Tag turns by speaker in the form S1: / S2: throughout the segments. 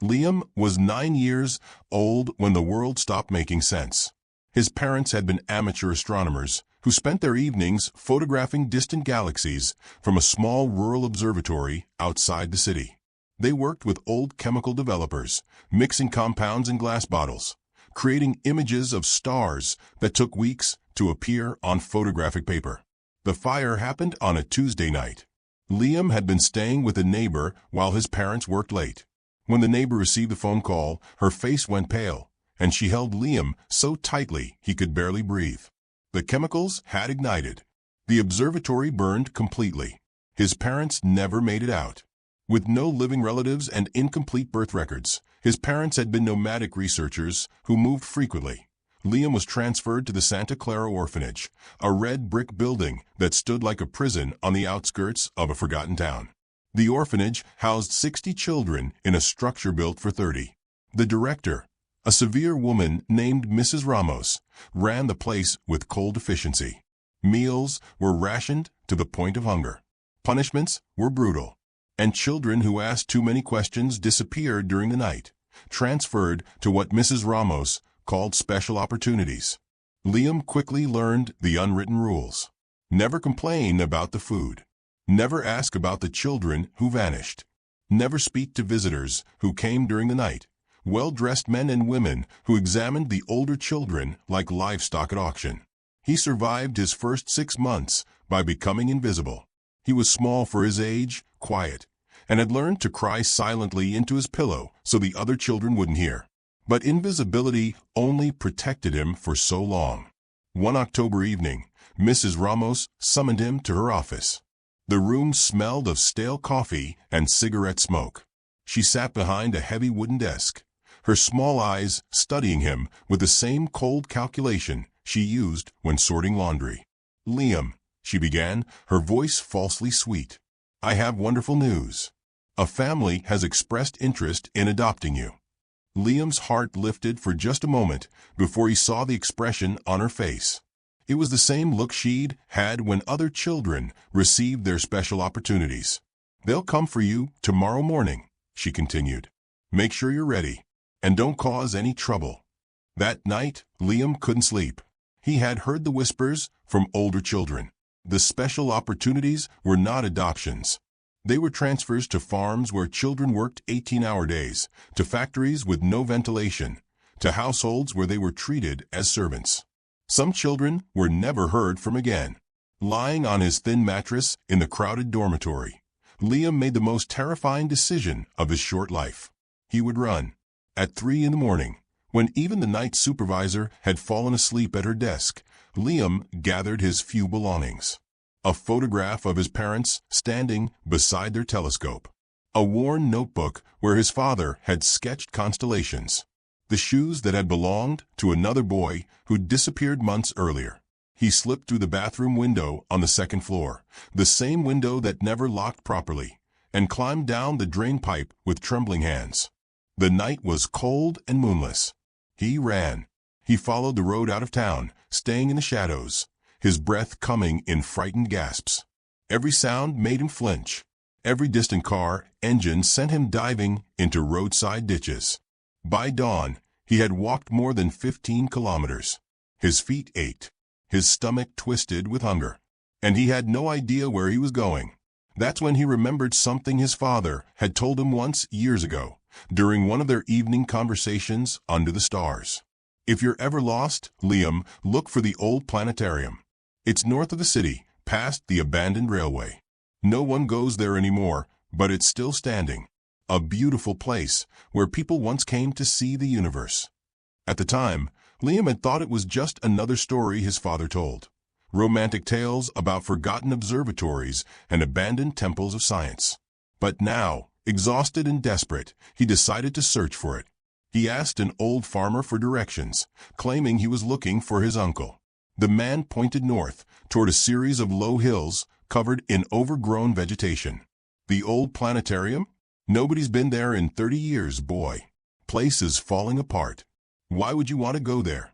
S1: Liam was 9 years old when the world stopped making sense. His parents had been amateur astronomers who spent their evenings photographing distant galaxies from a small rural observatory outside the city. They worked with old chemical developers, mixing compounds in glass bottles, creating images of stars that took weeks to appear on photographic paper. The fire happened on a Tuesday night. Liam had been staying with a neighbor while his parents worked late. When the neighbor received the phone call, her face went pale, and she held Liam so tightly he could barely breathe. The chemicals had ignited. The observatory burned completely. His parents never made it out. With no living relatives and incomplete birth records, his parents had been nomadic researchers who moved frequently. Liam was transferred to the Santa Clara orphanage, a red brick building that stood like a prison on the outskirts of a forgotten town. The orphanage housed 60 children in a structure built for 30. The director, a severe woman named Mrs. Ramos, ran the place with cold efficiency. Meals were rationed to the point of hunger. Punishments were brutal. And children who asked too many questions disappeared during the night, transferred to what Mrs. Ramos called special opportunities. Liam quickly learned the unwritten rules. Never complain about the food. Never ask about the children who vanished. Never speak to visitors who came during the night. Well-dressed men and women who examined the older children like livestock at auction. He survived his first 6 months by becoming invisible. He was small for his age, quiet, and had learned to cry silently into his pillow so the other children wouldn't hear. But invisibility only protected him for so long. One October evening, Mrs. Ramos summoned him to her office. The room smelled of stale coffee and cigarette smoke. She sat behind a heavy wooden desk, her small eyes studying him with the same cold calculation she used when sorting laundry. "Liam," she began, her voice falsely sweet, "I have wonderful news. A family has expressed interest in adopting you." Liam's heart lifted for just a moment before he saw the expression on her face. It was the same look she'd had when other children received their special opportunities. "They'll come for you tomorrow morning," she continued. "Make sure you're ready, and don't cause any trouble." That night, Liam couldn't sleep. He had heard the whispers from older children. The special opportunities were not adoptions. They were transfers to farms where children worked 18-hour days, to factories with no ventilation, to households where they were treated as servants. Some children were never heard from again. Lying on his thin mattress in the crowded dormitory, Liam made the most terrifying decision of his short life. He would run. At 3 a.m, when even the night supervisor had fallen asleep at her desk, Liam gathered his few belongings. A photograph of his parents standing beside their telescope. A worn notebook where his father had sketched constellations. The shoes that had belonged to another boy who disappeared months earlier. He slipped through the bathroom window on the second floor, the same window that never locked properly, and climbed down the drain pipe with trembling hands. The night was cold and moonless. He ran. He followed the road out of town, staying in the shadows, his breath coming in frightened gasps. Every sound made him flinch. Every distant car engine sent him diving into roadside ditches. By dawn, he had walked more than 15 kilometers. His feet ached. His stomach twisted with hunger. And he had no idea where he was going. That's when he remembered something his father had told him once years ago, during one of their evening conversations under the stars. "If you're ever lost, Liam, look for the old planetarium. It's north of the city, past the abandoned railway. No one goes there anymore, but it's still standing. A beautiful place where people once came to see the universe." At the time, Liam had thought it was just another story his father told. Romantic tales about forgotten observatories and abandoned temples of science. But now, exhausted and desperate, he decided to search for it. He asked an old farmer for directions, claiming he was looking for his uncle. The man pointed north, toward a series of low hills covered in overgrown vegetation. "The old planetarium? Nobody's been there in 30 years, boy. Place is falling apart. Why would you want to go there?"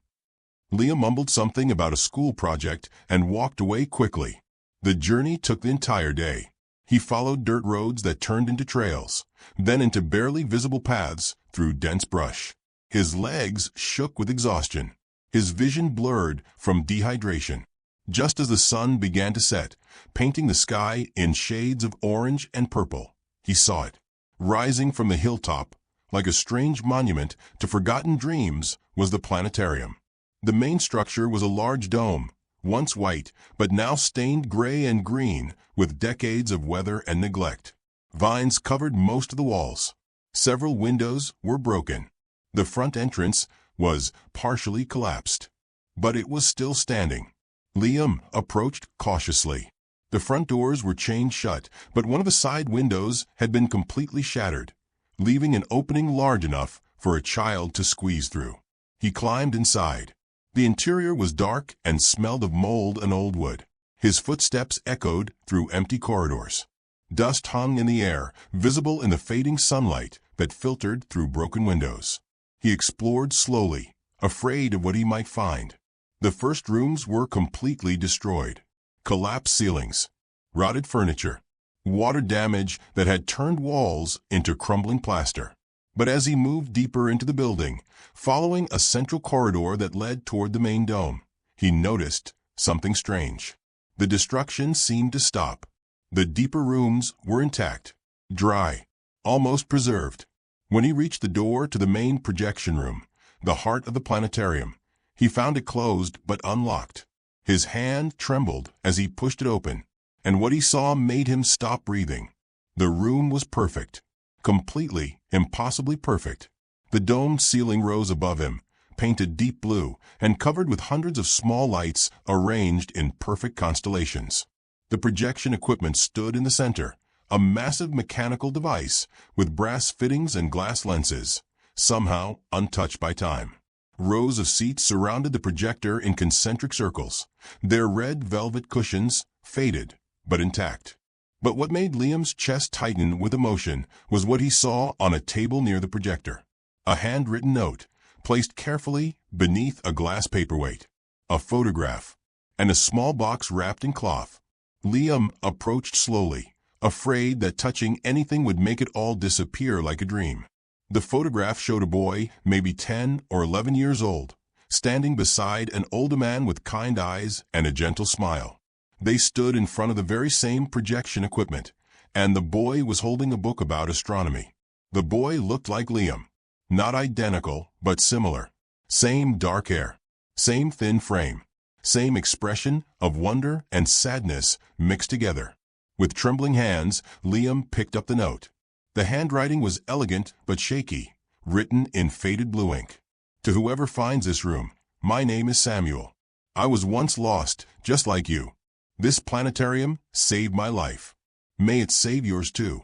S1: Liam mumbled something about a school project and walked away quickly. The journey took the entire day. He followed dirt roads that turned into trails, then into barely visible paths through dense brush. His legs shook with exhaustion, his vision blurred from dehydration. Just as the sun began to set, painting the sky in shades of orange and purple, he saw it. Rising from the hilltop, like a strange monument to forgotten dreams, was the planetarium. The main structure was a large dome, once white, but now stained gray and green with decades of weather and neglect. Vines covered most of the walls. Several windows were broken. The front entrance was partially collapsed, but it was still standing. Liam approached cautiously. The front doors were chained shut, but one of the side windows had been completely shattered, leaving an opening large enough for a child to squeeze through. He climbed inside. The interior was dark and smelled of mold and old wood. His footsteps echoed through empty corridors. Dust hung in the air, visible in the fading sunlight that filtered through broken windows. He explored slowly, afraid of what he might find. The first rooms were completely destroyed. Collapsed ceilings, rotted furniture, water damage that had turned walls into crumbling plaster. But as he moved deeper into the building, following a central corridor that led toward the main dome, he noticed something strange. The destruction seemed to stop. The deeper rooms were intact, dry, almost preserved. When he reached the door to the main projection room, the heart of the planetarium, he found it closed but unlocked. His hand trembled as he pushed it open, and what he saw made him stop breathing. The room was perfect, completely, impossibly perfect. The domed ceiling rose above him, painted deep blue and covered with hundreds of small lights arranged in perfect constellations. The projection equipment stood in the center, a massive mechanical device with brass fittings and glass lenses, somehow untouched by time. Rows of seats surrounded the projector in concentric circles, their red velvet cushions faded but intact. But what made Liam's chest tighten with emotion was what he saw on a table near the projector. A handwritten note, placed carefully beneath a glass paperweight, a photograph, and a small box wrapped in cloth. Liam approached slowly, afraid that touching anything would make it all disappear like a dream. The photograph showed a boy, maybe 10 or 11 years old, standing beside an older man with kind eyes and a gentle smile. They stood in front of the very same projection equipment, and the boy was holding a book about astronomy. The boy looked like Liam. Not identical, but similar. Same dark hair, same thin frame, same expression of wonder and sadness mixed together. With trembling hands, Liam picked up the note. The handwriting was elegant but shaky, written in faded blue ink. To whoever finds this room, my name is Samuel. I was once lost, just like you. This planetarium saved my life. May it save yours too.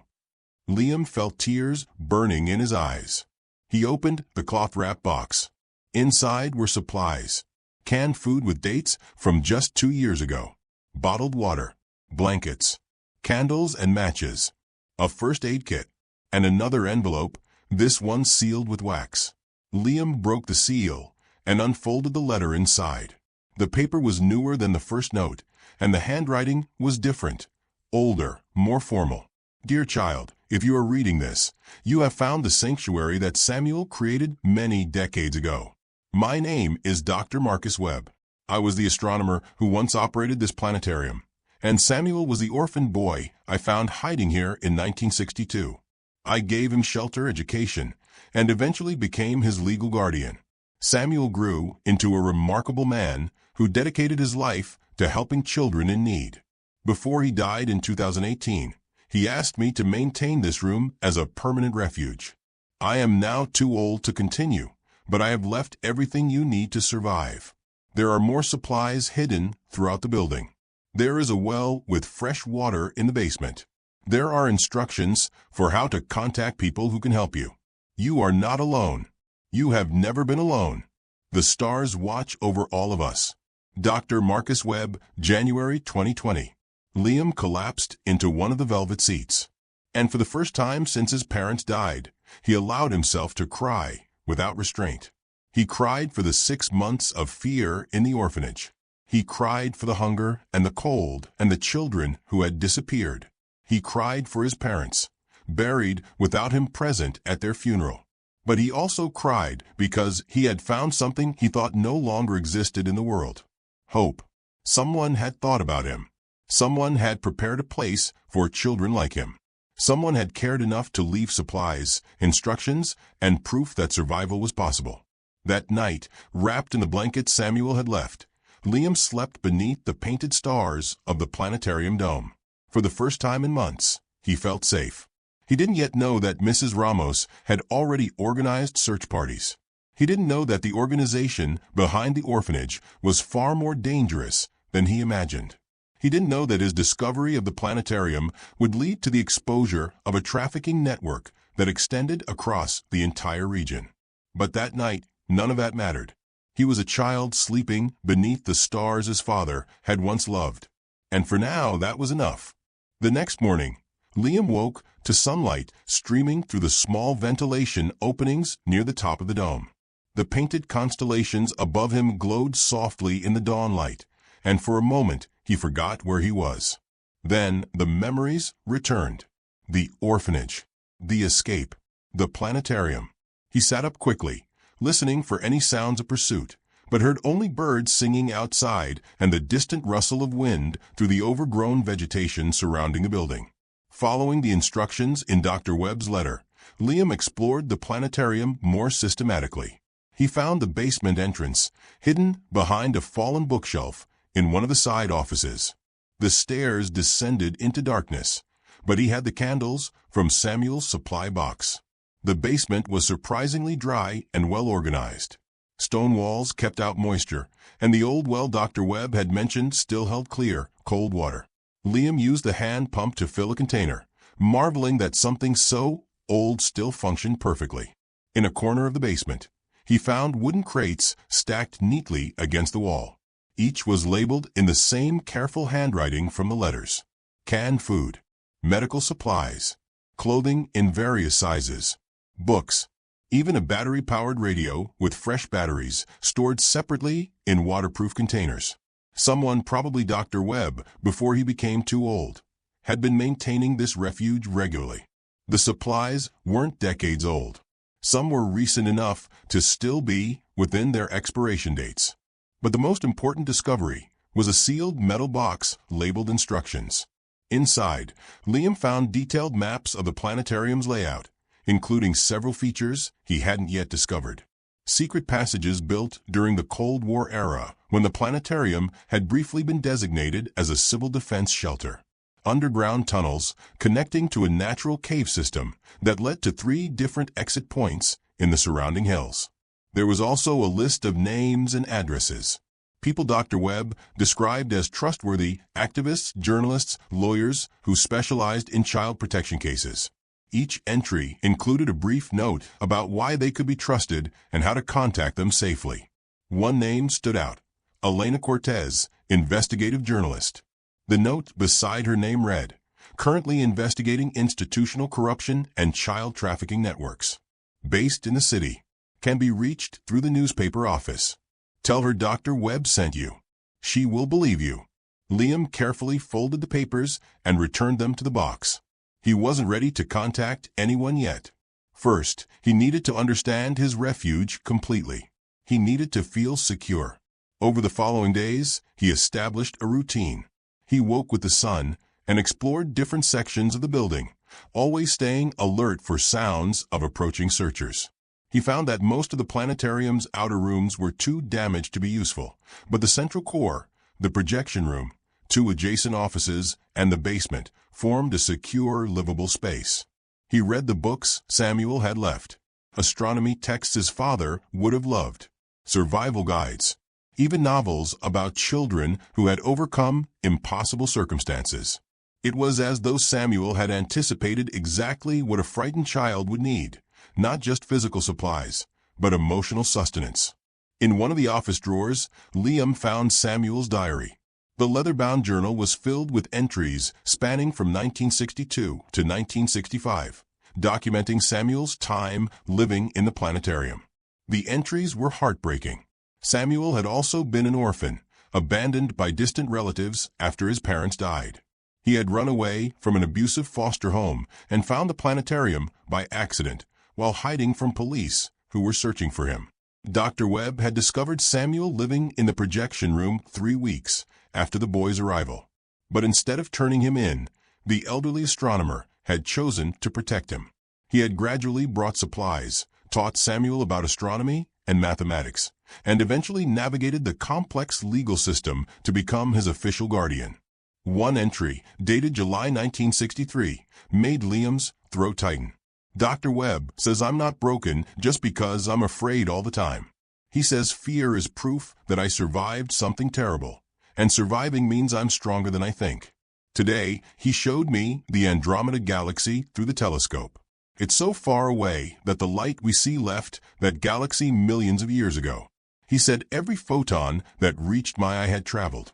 S1: Liam felt tears burning in his eyes. He opened the cloth-wrapped box. Inside were supplies. Canned food with dates from just 2 years ago. Bottled water, blankets, candles and matches. A first aid kit. And another envelope, this one sealed with wax. Liam broke the seal and unfolded the letter inside. The paper was newer than the first note, and the handwriting was different, older, more formal. Dear child, if you are reading this, you have found the sanctuary that Samuel created many decades ago. My name is Dr. Marcus Webb. I was the astronomer who once operated this planetarium, and Samuel was the orphaned boy I found hiding here in 1962. I gave him shelter, education, and eventually became his legal guardian. Samuel grew into a remarkable man who dedicated his life to helping children in need. Before he died in 2018, he asked me to maintain this room as a permanent refuge. I am now too old to continue, but I have left everything you need to survive. There are more supplies hidden throughout the building. There is a well with fresh water in the basement. There are instructions for how to contact people who can help you. You are not alone. You have never been alone. The stars watch over all of us. Dr. Marcus Webb, January 2020. Liam collapsed into one of the velvet seats. And for the first time since his parents died, he allowed himself to cry without restraint. He cried for the 6 months of fear in the orphanage. He cried for the hunger and the cold and the children who had disappeared. He cried for his parents, buried without him present at their funeral. But he also cried because he had found something he thought no longer existed in the world. Hope. Someone had thought about him. Someone had prepared a place for children like him. Someone had cared enough to leave supplies, instructions, and proof that survival was possible. That night, wrapped in the blanket Samuel had left, Liam slept beneath the painted stars of the planetarium dome. For the first time in months, he felt safe. He didn't yet know that Mrs. Ramos had already organized search parties. He didn't know that the organization behind the orphanage was far more dangerous than he imagined. He didn't know that his discovery of the planetarium would lead to the exposure of a trafficking network that extended across the entire region. But that night, none of that mattered. He was a child sleeping beneath the stars his father had once loved. And for now, that was enough. The next morning, Liam woke to sunlight streaming through the small ventilation openings near the top of the dome. The painted constellations above him glowed softly in the dawn light, and for a moment he forgot where he was. Then the memories returned. The orphanage, the escape, the planetarium. He sat up quickly, listening for any sounds of pursuit, but heard only birds singing outside and the distant rustle of wind through the overgrown vegetation surrounding the building. Following the instructions in Dr. Webb's letter, Liam explored the planetarium more systematically. He found the basement entrance, hidden behind a fallen bookshelf in one of the side offices. The stairs descended into darkness, but he had the candles from Samuel's supply box. The basement was surprisingly dry and well organized. Stone walls kept out moisture, and the old well Dr. Webb had mentioned still held clear, cold water. Liam used the hand pump to fill a container, marveling that something so old still functioned perfectly. In a corner of the basement, he found wooden crates stacked neatly against the wall. Each was labeled in the same careful handwriting from the letters. Canned food, medical supplies, clothing in various sizes, books, even a battery-powered radio with fresh batteries stored separately in waterproof containers. Someone, probably Dr. Webb, before he became too old, had been maintaining this refuge regularly. The supplies weren't decades old. Some were recent enough to still be within their expiration dates. But the most important discovery was a sealed metal box labeled instructions. Inside, Liam found detailed maps of the planetarium's layout, including several features he hadn't yet discovered. Secret passages built during the Cold War era when the planetarium had briefly been designated as a civil defense shelter. Underground tunnels connecting to a natural cave system that led to 3 different exit points in the surrounding hills. There was also a list of names and addresses. People Dr. Webb described as trustworthy activists, journalists, lawyers who specialized in child protection cases. Each entry included a brief note about why they could be trusted and how to contact them safely. One name stood out: Elena Cortez, investigative journalist. The note beside her name read, "Currently investigating institutional corruption and child trafficking networks. Based in the city. Can be reached through the newspaper office. Tell her Dr. Webb sent you. She will believe you." Liam carefully folded the papers and returned them to the box. He wasn't ready to contact anyone yet. First, he needed to understand his refuge completely. He needed to feel secure. Over the following days, he established a routine. He woke with the sun and explored different sections of the building, always staying alert for sounds of approaching searchers. He found that most of the planetarium's outer rooms were too damaged to be useful, but the central core, the projection room, 2 adjacent offices, and the basement formed a secure, livable space. He read the books Samuel had left, astronomy texts his father would have loved, survival guides, even novels about children who had overcome impossible circumstances. It was as though Samuel had anticipated exactly what a frightened child would need, not just physical supplies, but emotional sustenance. In one of the office drawers, Liam found Samuel's diary. The leather-bound journal was filled with entries spanning from 1962 to 1965, documenting Samuel's time living in the planetarium. The entries were heartbreaking. Samuel had also been an orphan, abandoned by distant relatives after his parents died. He had run away from an abusive foster home and found the planetarium by accident while hiding from police who were searching for him. Dr. Webb had discovered Samuel living in the projection room 3 weeks after the boy's arrival. But instead of turning him in, the elderly astronomer had chosen to protect him. He had gradually brought supplies, taught Samuel about astronomy and mathematics, and eventually navigated the complex legal system to become his official guardian. One entry, dated July 1963, made Liam's throat tighten. Dr. Webb says I'm not broken just because I'm afraid all the time. He says fear is proof that I survived something terrible, and surviving means I'm stronger than I think. Today, he showed me the Andromeda Galaxy through the telescope. It's so far away that the light we see left that galaxy millions of years ago. He said every photon that reached my eye had traveled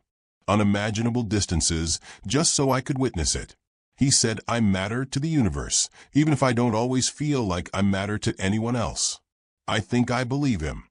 S1: unimaginable distances just so I could witness it. He said I matter to the universe, even if I don't always feel like I matter to anyone else. I think I believe him.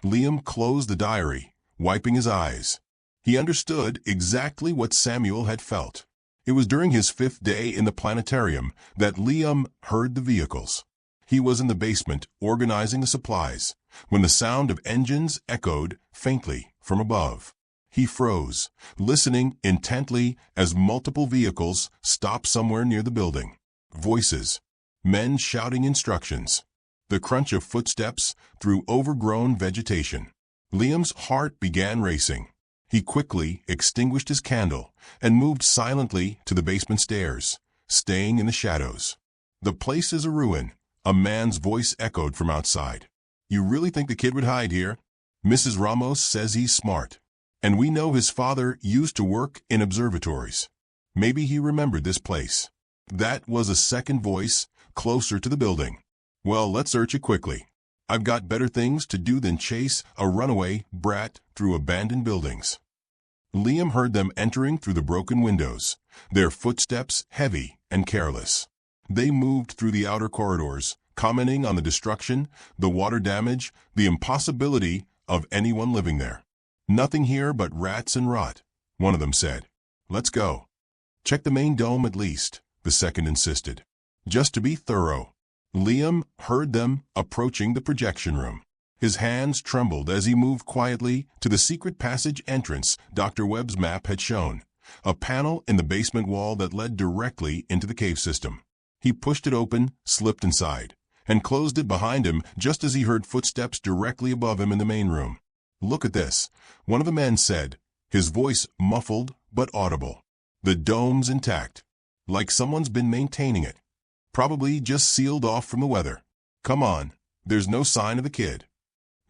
S1: Liam closed the diary, wiping his eyes. He understood exactly what Samuel had felt. It was during his 5th day in the planetarium that Liam heard the vehicles. He was in the basement organizing the supplies when the sound of engines echoed faintly from above. He froze, listening intently as multiple vehicles stopped somewhere near the building. Voices, men shouting instructions, the crunch of footsteps through overgrown vegetation. Liam's heart began racing. He quickly extinguished his candle and moved silently to the basement stairs, staying in the shadows. The place is a ruin, a man's voice echoed from outside. You really think the kid would hide here? Mrs. Ramos says he's smart. And we know his father used to work in observatories. Maybe he remembered this place. That was a second voice, closer to the building. Well, let's search it quickly. I've got better things to do than chase a runaway brat through abandoned buildings. Liam heard them entering through the broken windows, their footsteps heavy and careless. They moved through the outer corridors, commenting on the destruction, the water damage, the impossibility of anyone living there. Nothing here but rats and rot, one of them said. Let's go. Check the main dome at least, the second insisted. Just to be thorough. Liam heard them approaching the projection room. His hands trembled as he moved quietly to the secret passage entrance Dr. Webb's map had shown, a panel in the basement wall that led directly into the cave system. He pushed it open, slipped inside, and closed it behind him just as he heard footsteps directly above him in the main room. Look at this, one of the men said, his voice muffled but audible. The dome's intact, like someone's been maintaining it. Probably just sealed off from the weather. Come on, there's no sign of the kid.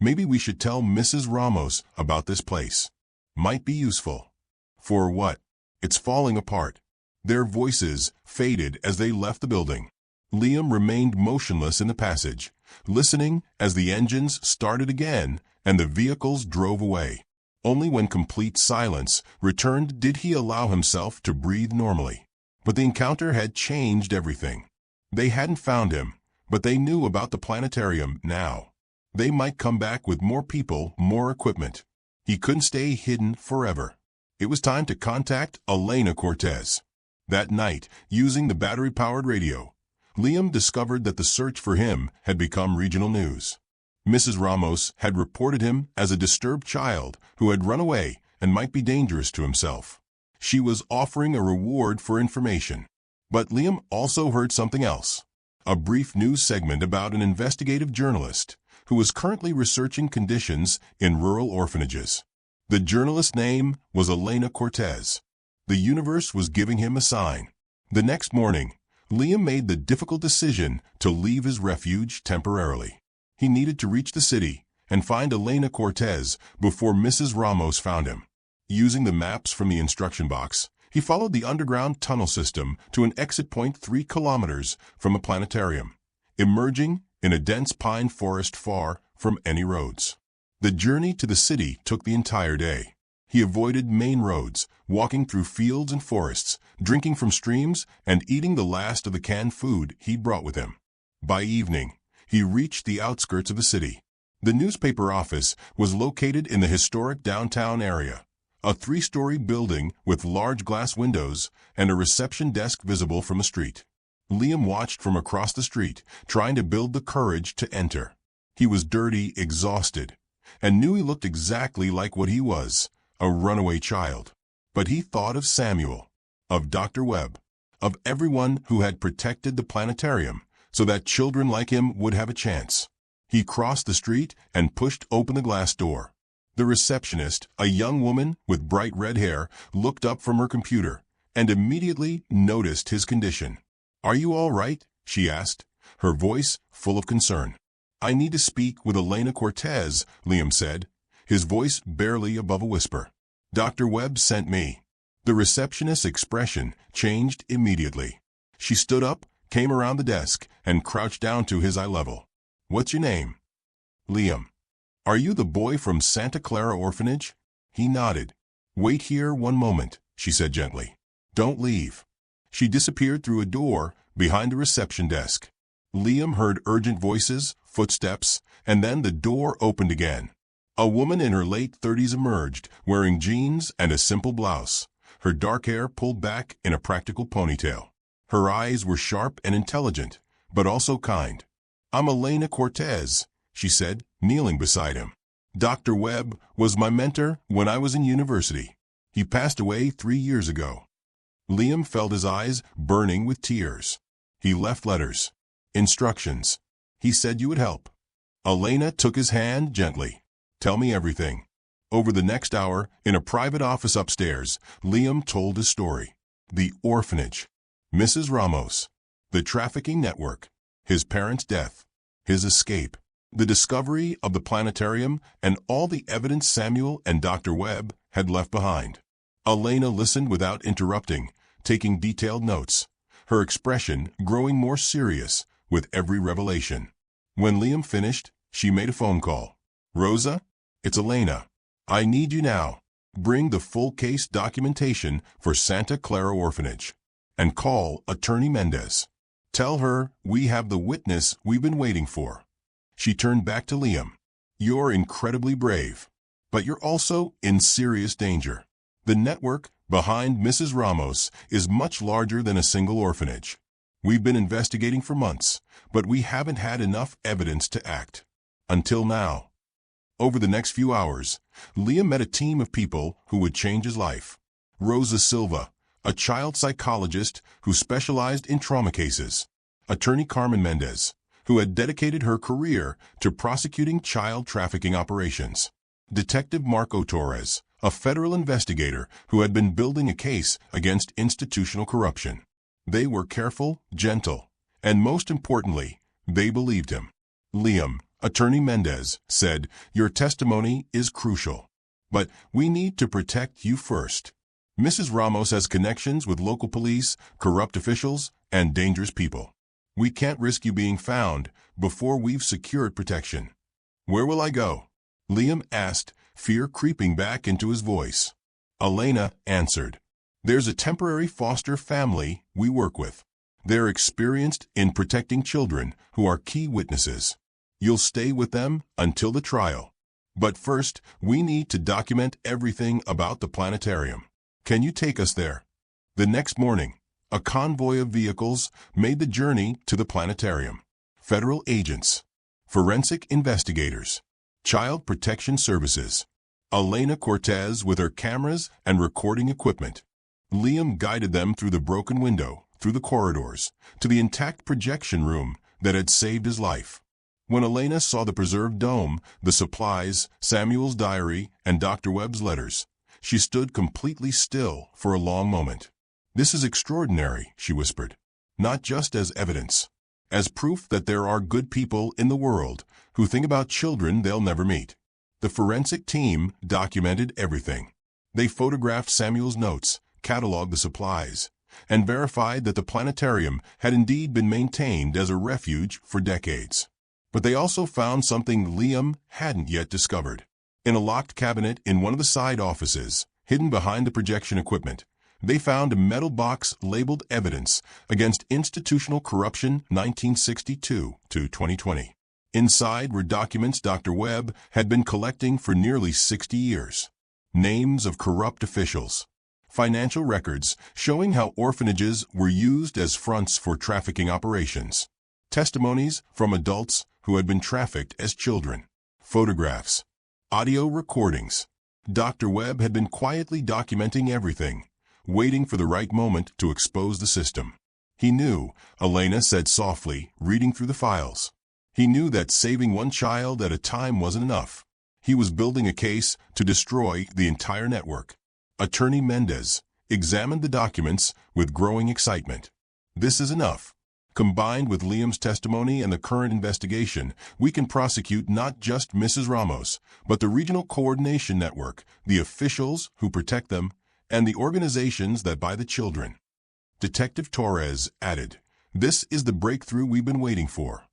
S1: Maybe we should tell Mrs. Ramos about this place. Might be useful. For what? It's falling apart. Their voices faded as they left the building. Liam remained motionless in the passage, listening as the engines started again and the vehicles drove away. Only when complete silence returned did he allow himself to breathe normally. But the encounter had changed everything. They hadn't found him, but they knew about the planetarium now. They might come back with more people, more equipment. He couldn't stay hidden forever. It was time to contact Elena Cortez. That night, using the battery-powered radio, Liam discovered that the search for him had become regional news. Mrs. Ramos had reported him as a disturbed child who had run away and might be dangerous to himself. She was offering a reward for information. But Liam also heard something else. A brief news segment about an investigative journalist who was currently researching conditions in rural orphanages. The journalist's name was Elena Cortez. The universe was giving him a sign. The next morning, Liam made the difficult decision to leave his refuge temporarily. He needed to reach the city and find Elena Cortez before Mrs. Ramos found him. Using the maps from the instruction box, he followed the underground tunnel system to an exit point 3 kilometers from the planetarium, emerging in a dense pine forest far from any roads. The journey to the city took the entire day. He avoided main roads, walking through fields and forests, drinking from streams, and eating the last of the canned food he brought with him. By evening, he reached the outskirts of the city. The newspaper office was located in the historic downtown area, a three-story building with large glass windows and a reception desk visible from the street. Liam watched from across the street, trying to build the courage to enter. He was dirty, exhausted, and knew he looked exactly like what he was, a runaway child. But he thought of Samuel, of Dr. Webb, of everyone who had protected the planetarium so that children like him would have a chance. He crossed the street and pushed open the glass door. The receptionist, a young woman with bright red hair, looked up from her computer and immediately noticed his condition. "Are you all right?" she asked, her voice full of concern. "I need to speak with Elena Cortez," Liam said, his voice barely above a whisper. "Dr. Webb sent me." The receptionist's expression changed immediately. She stood up, came around the desk, and crouched down to his eye level. "What's your name?" "Liam." "Are you the boy from Santa Clara Orphanage?" He nodded. "Wait here 1 moment," she said gently. "Don't leave." She disappeared through a door behind the reception desk. Liam heard urgent voices, footsteps, and then the door opened again. A woman in her late 30s emerged, wearing jeans and a simple blouse, her dark hair pulled back in a practical ponytail. Her eyes were sharp and intelligent, but also kind. "I'm Elena Cortez," she said, kneeling beside him. "Dr. Webb was my mentor when I was in university. He passed away 3 years ago." Liam felt his eyes burning with tears. He left letters, instructions. He said you would help. Elena took his hand gently. "Tell me everything." Over the next hour, in a private office upstairs, Liam told his story. The orphanage, Mrs. Ramos, the trafficking network, his parents' death, his escape, the discovery of the planetarium, and all the evidence Samuel and Dr. Webb had left behind. Elena listened without interrupting, taking detailed notes, her expression growing more serious with every revelation. When Liam finished, she made a phone call. "Rosa, it's Elena. I need you now. Bring the full case documentation for Santa Clara Orphanage. And call Attorney Mendez. Tell her we have the witness we've been waiting for." She turned back to Liam. "You're incredibly brave, but you're also in serious danger. The network behind Mrs. Ramos is much larger than a single orphanage. We've been investigating for months, but we haven't had enough evidence to act. Until now." Over the next few hours, Liam met a team of people who would change his life. Rosa Silva, a child psychologist who specialized in trauma cases. Attorney Carmen Mendez, who had dedicated her career to prosecuting child trafficking operations. Detective Marco Torres, a federal investigator who had been building a case against institutional corruption. They were careful, gentle, and most importantly, they believed him. "Liam," Attorney Mendez said, "your testimony is crucial. But we need to protect you first. Mrs. Ramos has connections with local police, corrupt officials, and dangerous people. We can't risk you being found before we've secured protection." "Where will I go?" Liam asked, fear creeping back into his voice. Elena answered, "There's a temporary foster family we work with. They're experienced in protecting children who are key witnesses. You'll stay with them until the trial. But first, we need to document everything about the planetarium. Can you take us there?" The next morning, a convoy of vehicles made the journey to the planetarium. Federal agents, forensic investigators, child protection services. Elena Cortez with her cameras and recording equipment. Liam guided them through the broken window, through the corridors, to the intact projection room that had saved his life. When Elena saw the preserved dome, the supplies, Samuel's diary, and Dr. Webb's letters, she stood completely still for a long moment. "This is extraordinary," she whispered, "not just as evidence, as proof that there are good people in the world who think about children they'll never meet." The forensic team documented everything. They photographed Samuel's notes, cataloged the supplies, and verified that the planetarium had indeed been maintained as a refuge for decades. But they also found something Liam hadn't yet discovered. In a locked cabinet in one of the side offices, hidden behind the projection equipment, they found a metal box labeled Evidence Against Institutional Corruption 1962 to 2020. Inside were documents Dr. Webb had been collecting for nearly 60 years. names of corrupt officials, financial records showing how orphanages were used as fronts for trafficking operations, testimonies from adults who had been trafficked as children, photographs, audio recordings. Dr. Webb had been quietly documenting everything, waiting for the right moment to expose the system. He knew, Elena said softly, reading through the files. He knew that saving one child at a time wasn't enough. He was building a case to destroy the entire network. Attorney Mendez examined the documents with growing excitement. This is enough. Combined with Liam's testimony and the current investigation, we can prosecute not just Mrs. Ramos, but the regional coordination network, the officials who protect them, and the organizations that buy the children. Detective Torres added, "This is the breakthrough we've been waiting for."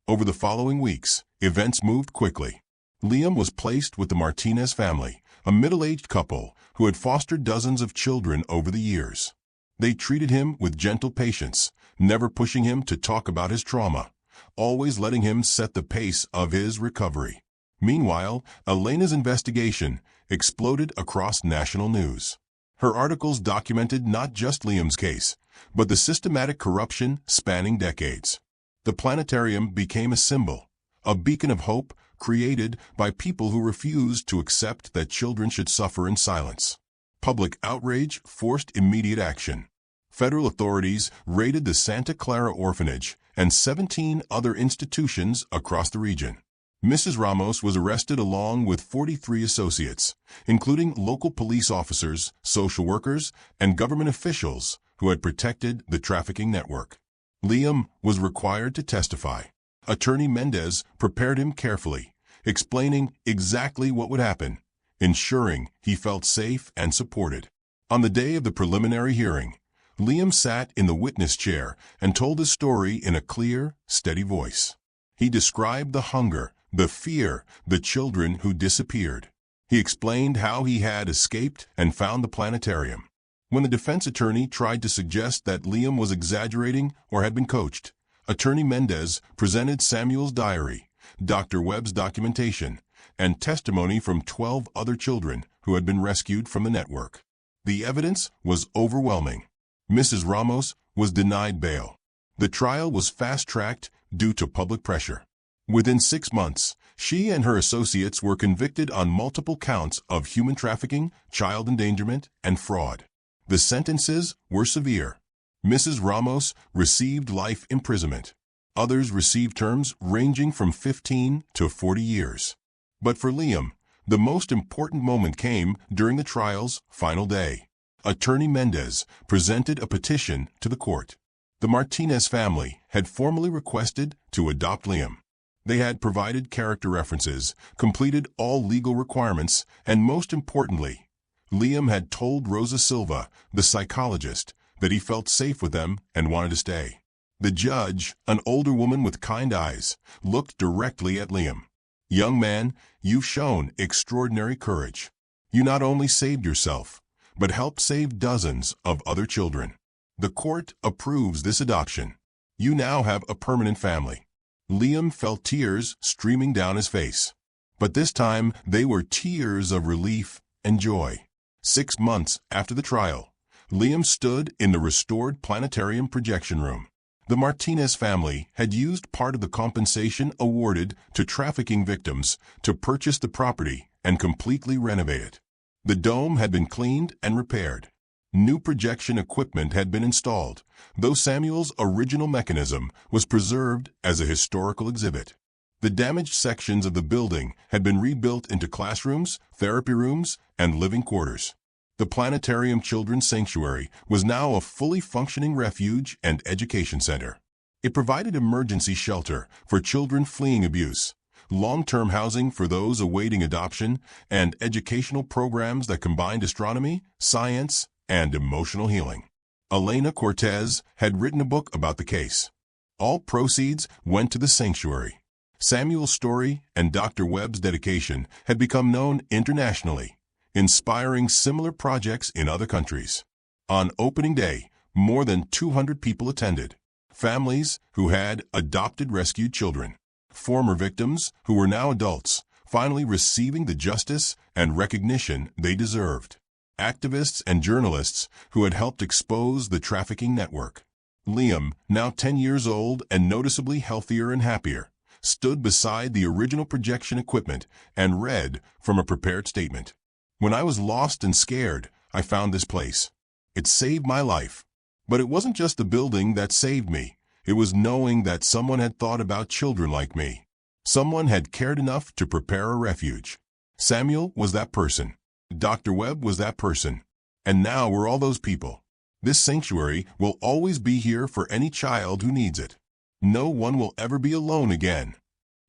S1: Over the following weeks, events moved quickly. Liam was placed with the Martinez family, a middle-aged couple who had fostered dozens of children over the years. They treated him with gentle patience, never pushing him to talk about his trauma, always letting him set the pace of his recovery. Meanwhile, Elena's investigation exploded across national news. Her articles documented not just Liam's case, but the systematic corruption spanning decades. The planetarium became a symbol, a beacon of hope created by people who refused to accept that children should suffer in silence. Public outrage forced immediate action. Federal authorities raided the Santa Clara orphanage and 17 other institutions across the region. Mrs. Ramos was arrested along with 43 associates, including local police officers, social workers, and government officials who had protected the trafficking network. Liam was required to testify. Attorney Mendez prepared him carefully, explaining exactly what would happen, ensuring he felt safe and supported. On the day of the preliminary hearing, Liam sat in the witness chair and told his story in a clear, steady voice. He described the hunger, the fear, the children who disappeared. He explained how he had escaped and found the planetarium. When the defense attorney tried to suggest that Liam was exaggerating or had been coached, Attorney Mendez presented Samuel's diary, Dr. Webb's documentation, and testimony from 12 other children who had been rescued from the network. The evidence was overwhelming. Mrs. Ramos was denied bail. The trial was fast-tracked due to public pressure. Within 6 months, she and her associates were convicted on multiple counts of human trafficking, child endangerment, and fraud. The sentences were severe. Mrs. Ramos received life imprisonment. Others received terms ranging from 15 to 40 years. But for Liam, the most important moment came during the trial's final day. Attorney Mendez presented a petition to the court. The Martinez family had formally requested to adopt Liam. They had provided character references, completed all legal requirements, and most importantly, Liam had told Rosa Silva, the psychologist, that he felt safe with them and wanted to stay. The judge, an older woman with kind eyes, looked directly at Liam. "Young man, you've shown extraordinary courage. You not only saved yourself, but helped save dozens of other children. The court approves this adoption. You now have a permanent family." Liam felt tears streaming down his face. But this time, they were tears of relief and joy. 6 months after the trial, Liam stood in the restored planetarium projection room. The Martinez family had used part of the compensation awarded to trafficking victims to purchase the property and completely renovate it. The dome had been cleaned and repaired. New projection equipment had been installed, though Samuel's original mechanism was preserved as a historical exhibit. The damaged sections of the building had been rebuilt into classrooms, therapy rooms, and living quarters. The Planetarium Children's Sanctuary was now a fully functioning refuge and education center. It provided emergency shelter for children fleeing abuse, long-term housing for those awaiting adoption, and educational programs that combined astronomy, science, and emotional healing. Elena Cortez had written a book about the case. All proceeds went to the sanctuary. Samuel's story and Dr. Webb's dedication had become known internationally, inspiring similar projects in other countries. On opening day, more than 200 people attended. Families who had adopted rescued children, former victims who were now adults, finally receiving the justice and recognition they deserved. Activists and journalists who had helped expose the trafficking network. Liam, now 10 years old and noticeably healthier and happier, stood beside the original projection equipment and read from a prepared statement. "When I was lost and scared, I found this place. It saved my life. But it wasn't just the building that saved me. It was knowing that someone had thought about children like me. Someone had cared enough to prepare a refuge. Samuel was that person. Dr. Webb was that person. And now we're all those people. This sanctuary will always be here for any child who needs it. No one will ever be alone again."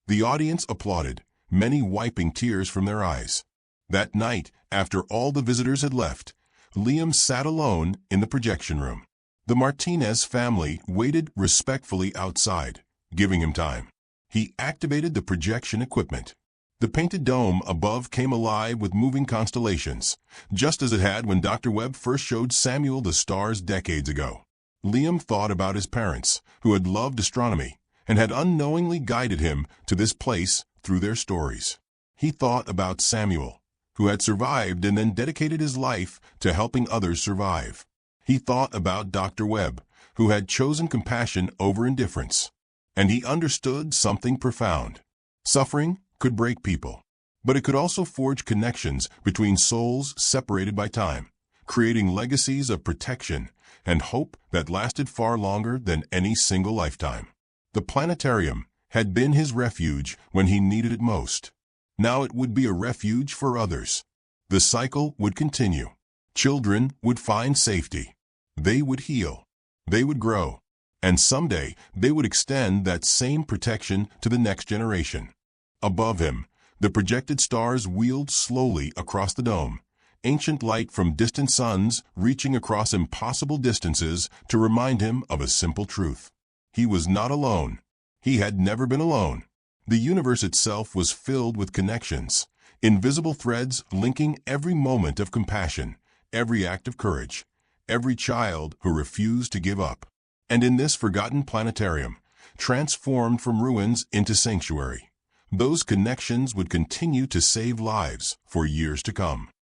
S1: The audience applauded, many wiping tears from their eyes. That night, after all the visitors had left, Liam sat alone in the projection room. The Martinez family waited respectfully outside, giving him time. He activated the projection equipment. The painted dome above came alive with moving constellations, just as it had when Dr. Webb first showed Samuel the stars decades ago. Liam thought about his parents, who had loved astronomy and had unknowingly guided him to this place through their stories. He thought about Samuel, who had survived and then dedicated his life to helping others survive. He thought about Dr. Webb, who had chosen compassion over indifference. And he understood something profound. Suffering could break people, but it could also forge connections between souls separated by time, creating legacies of protection and hope that lasted far longer than any single lifetime. The planetarium had been his refuge when he needed it most. Now it would be a refuge for others. The cycle would continue. Children would find safety. They would heal. They would grow. And someday they would extend that same protection to the next generation. Above him, the projected stars wheeled slowly across the dome, ancient light from distant suns reaching across impossible distances to remind him of a simple truth. He was not alone. He had never been alone. The universe itself was filled with connections, invisible threads linking every moment of compassion, every act of courage, every child who refused to give up. And in this forgotten planetarium, transformed from ruins into sanctuary, those connections would continue to save lives for years to come.